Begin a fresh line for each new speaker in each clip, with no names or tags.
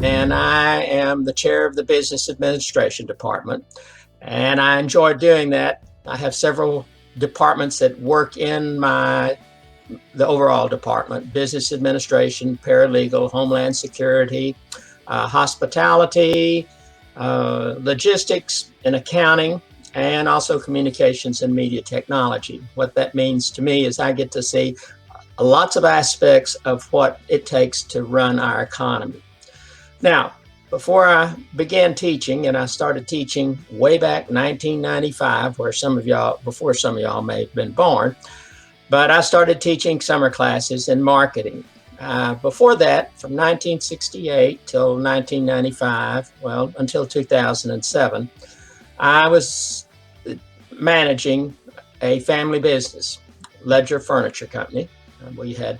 and I am the chair of the Business Administration Department, and I enjoy doing that. I have several departments that work in the overall department: business administration, paralegal, homeland security, hospitality, logistics and accounting, and also communications and media technology. What that means to me is I get to see lots of aspects of what it takes to run our economy. Now, before I began teaching, and I started teaching way back 1995, before some of y'all may have been born, but I started teaching summer classes in marketing. Before that, from 1968 till 1995, well, until 2007, I was managing a family business, Ledger Furniture Company. We had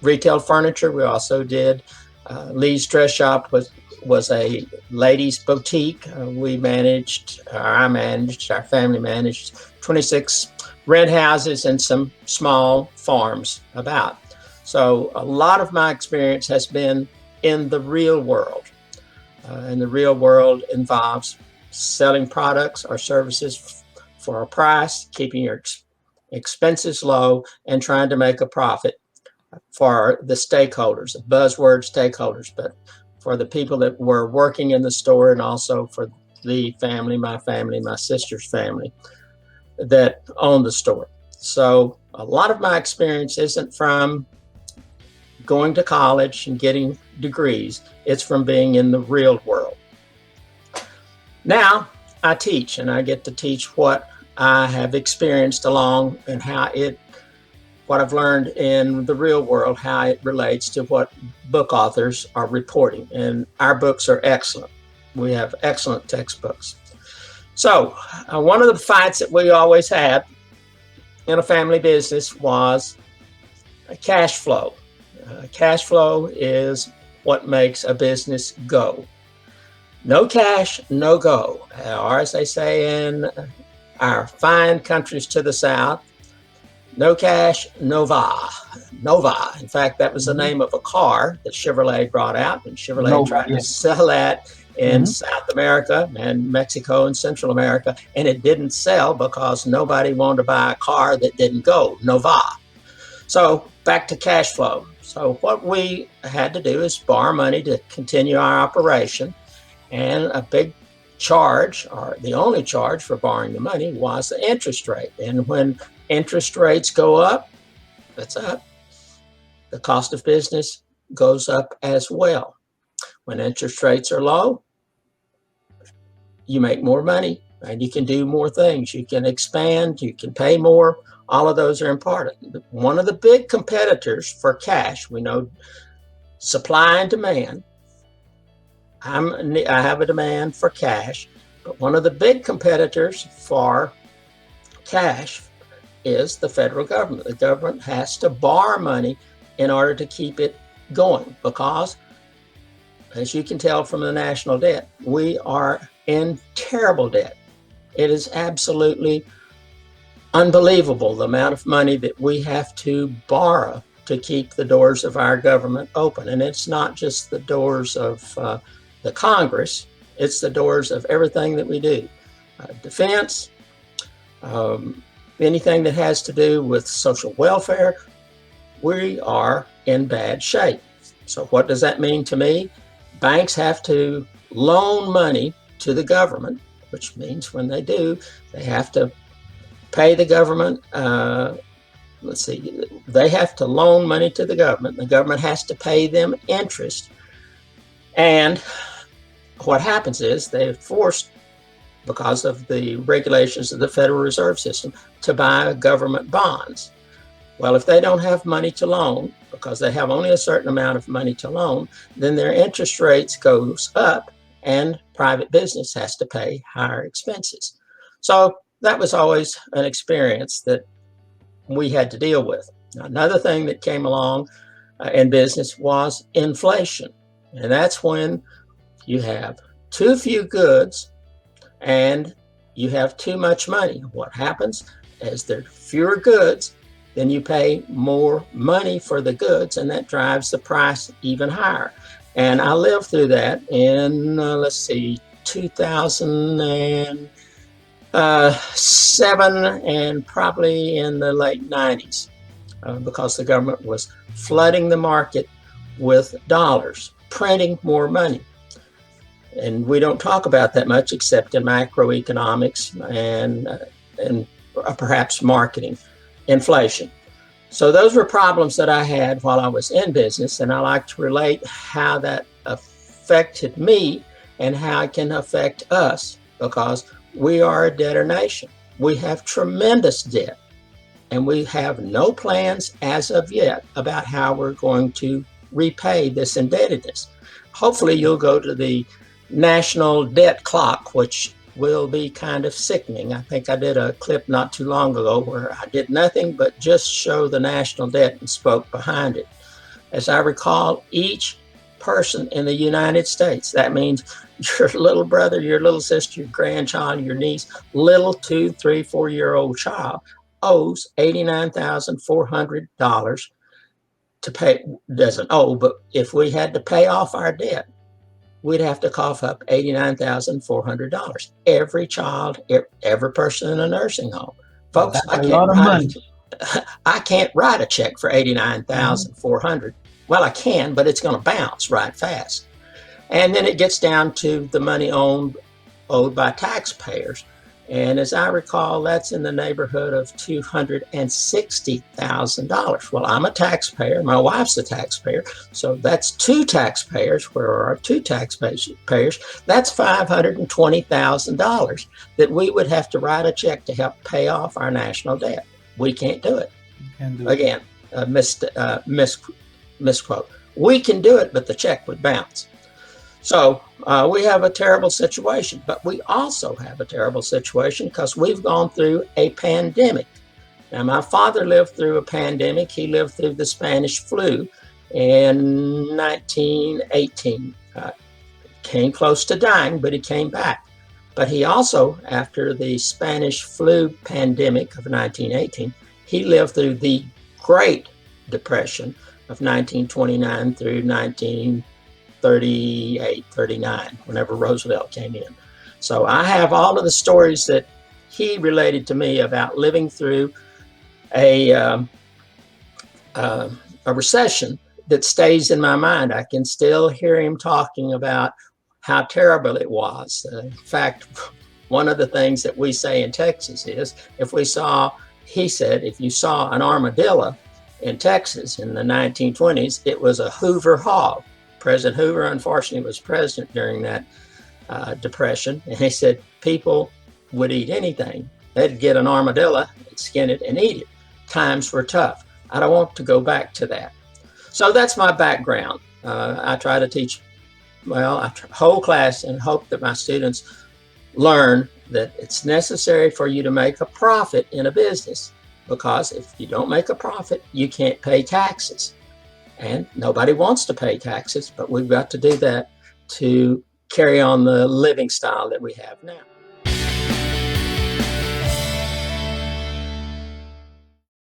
retail furniture. We also did Lee's Dress Shop was a ladies' boutique. Our family managed 26 rent houses and some small farms about. So a lot of my experience has been in the real world. And the real world involves selling products or services for a price, keeping your expenses low, and trying to make a profit for the stakeholders, the buzzword stakeholders, but for the people that were working in the store, and also for the family, my sister's family that owned the store. So a lot of my experience isn't from going to college and getting degrees. It's from being in the real world. Now I teach, and I get to teach what I have experienced along and what I've learned in the real world, how it relates to what book authors are reporting. And our books are excellent. We have excellent textbooks. So one of the fights that we always had in a family business was cash flow. Cash flow is what makes a business go. No cash, no go. Or as they say in our fine countries to the south, no cash, no va. Nova. In fact, that was the name of a car that Chevrolet brought out, and Chevrolet tried to sell that in South America and Mexico and Central America, and it didn't sell because nobody wanted to buy a car that didn't go. Nova. So back to cash flow. So what we had to do is borrow money to continue our operation, and a big charge, or the only charge for borrowing the money, was the interest rate. And when interest rates go up, that's up. The cost of business goes up as well. When interest rates are low, you make more money and you can do more things. You can expand, you can pay more. All of those are important. One of the big competitors for cash, we know supply and demand. I have a demand for cash, but one of the big competitors for cash is the federal government. The government has to borrow money in order to keep it going because, as you can tell from the national debt, we are in terrible debt. It is absolutely unbelievable the amount of money that we have to borrow to keep the doors of our government open. And it's not just the doors of the Congress, it's the doors of everything that we do. Defense, anything that has to do with social welfare, we are in bad shape. So what does that mean to me? Banks have to loan money to the government, which means when they do, they have to pay the government. They have to loan money to the government. The government has to pay them interest. And what happens is they're forced, because of the regulations of the Federal Reserve System, to buy government bonds. Well, if they don't have money to loan, because they have only a certain amount of money to loan, then their interest rates goes up and private business has to pay higher expenses. So that was always an experience that we had to deal with. Another thing that came along in business was inflation. And that's when you have too few goods and you have too much money. What happens is there are fewer goods, then you pay more money for the goods, and that drives the price even higher. And I lived through that in, let's see, 2007 and probably in the late 90s, because the government was flooding the market with dollars, printing more money. And we don't talk about that much except in macroeconomics and perhaps marketing, inflation. So those were problems that I had while I was in business, and I like to relate how that affected me and how it can affect us, because we are a debtor nation. We have tremendous debt, and we have no plans as of yet about how we're going to repay this indebtedness. Hopefully you'll go to the national debt clock, which will be kind of sickening. I think I did a clip not too long ago where I did nothing but just show the national debt and spoke behind it. As I recall, each person in the United States, that means your little brother, your little sister, your grandchild, your niece, little 2, 3, 4-year-old child owes $89,400 to pay. Doesn't owe, but if we had to pay off our debt, we'd have to cough up $89,400. Every child, every person in a nursing home. Folks,
That's a lot of money.
I can't write a check for $89,400. Well, I can, but it's going to bounce right fast. And then it gets down to the money owed by taxpayers. And as I recall, that's in the neighborhood of $260,000. Well, I'm a taxpayer. My wife's a taxpayer. So that's two taxpayers. Where are two taxpayers? That's $520,000 that we would have to write a check to help pay off our national debt. We can't do it. Again, misquote. We can do it, but the check would bounce. So we have a terrible situation, but we also have a terrible situation because we've gone through a pandemic. Now, my father lived through a pandemic. He lived through the Spanish flu in 1918. Came close to dying, but he came back. But he also, after the Spanish flu pandemic of 1918, he lived through the Great Depression of 1929 through 1938, 39, whenever Roosevelt came in. So I have all of the stories that he related to me about living through a recession that stays in my mind. I can still hear him talking about how terrible it was. In fact, one of the things that we say in Texas is, he said, if you saw an armadillo in Texas in the 1920s, it was a Hoover hog. President Hoover, unfortunately, was president during that depression. And he said people would eat anything. They'd get an armadillo, skin it, and eat it. Times were tough. I don't want to go back to that. So that's my background. I try to teach, a whole class and hope that my students learn that it's necessary for you to make a profit in a business, because if you don't make a profit, you can't pay taxes. And nobody wants to pay taxes, but we've got to do that to carry on the living style that we have now.